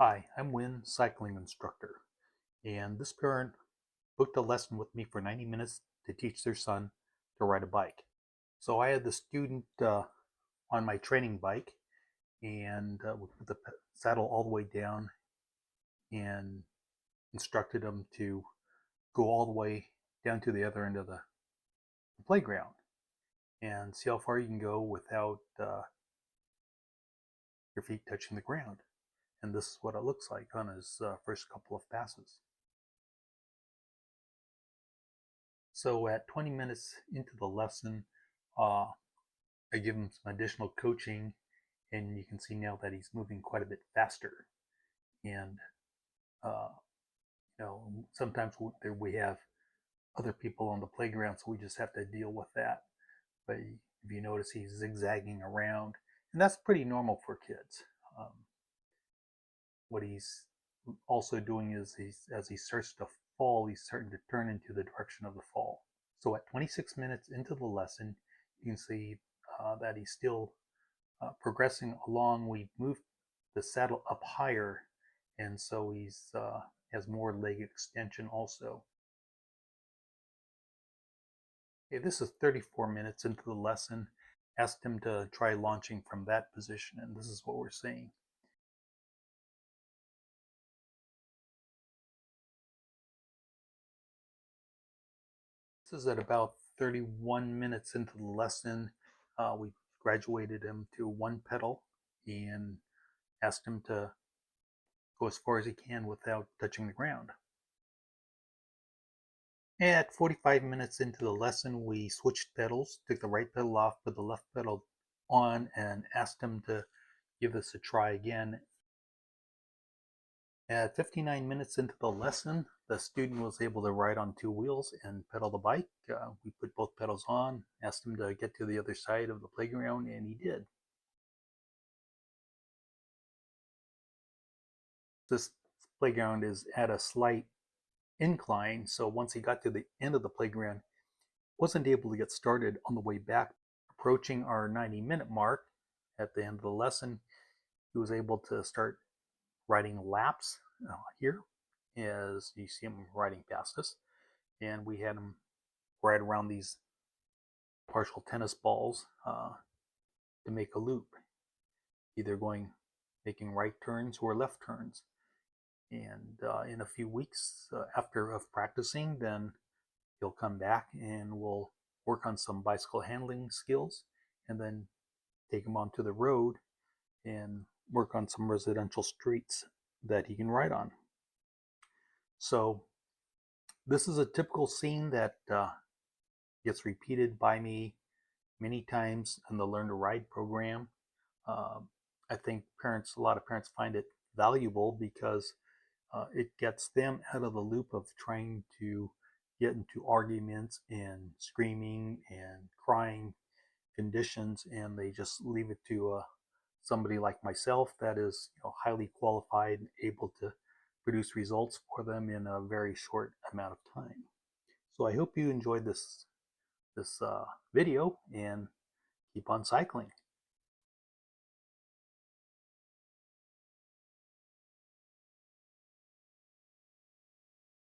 Hi, I'm Win, cycling instructor, and this parent booked a lesson with me for 90 minutes to teach their son to ride a bike. So I had the student on my training bike, and we put the saddle all the way down and instructed him to go all the way down to the other end of the playground and see how far you can go without your feet touching the ground. And this is what it looks like on his first couple of passes. So at 20 minutes into the lesson, I give him some additional coaching, and you can see now that he's moving quite a bit faster. And uh, sometimes we have other people on the playground, so we just have to deal with that. But if you notice, he's zigzagging around, and that's pretty normal for kids. What he's also doing is as he starts to fall, he's starting to turn into the direction of the fall. So at 26 minutes into the lesson, you can see that he's still progressing along. We've moved the saddle up higher, and so he's has more leg extension also. Okay, this is 34 minutes into the lesson. Asked him to try launching from that position, and this is what we're seeing. This is at about 31 minutes into the lesson. We graduated him to one pedal and asked him to go as far as he can without touching the ground. At 45 minutes into the lesson, we switched pedals, took the right pedal off, put the left pedal on, and asked him to give this a try again. At 59 minutes into the lesson, the student was able to ride on two wheels and pedal the bike. We put both pedals on, asked him to get to the other side of the playground, and he did. This playground is at a slight incline, so once he got to the end of the playground, wasn't able to get started on the way back. Approaching our 90-minute mark at the end of the lesson, he was able to start riding laps here, as you see him riding past us, and we had him ride around these partial tennis balls to make a loop, either making right turns or left turns. And in a few weeks after practicing, then he'll come back and we'll work on some bicycle handling skills, and then take him onto the road and work on some residential streets that he can ride on. So this is a typical scene that gets repeated by me many times in the Learn to Ride program. I think a lot of parents find it valuable because it gets them out of the loop of trying to get into arguments and screaming and crying conditions, and they just leave it to somebody like myself that is highly qualified and able to produce results for them in a very short amount of time. So I hope you enjoyed this video, and keep on cycling.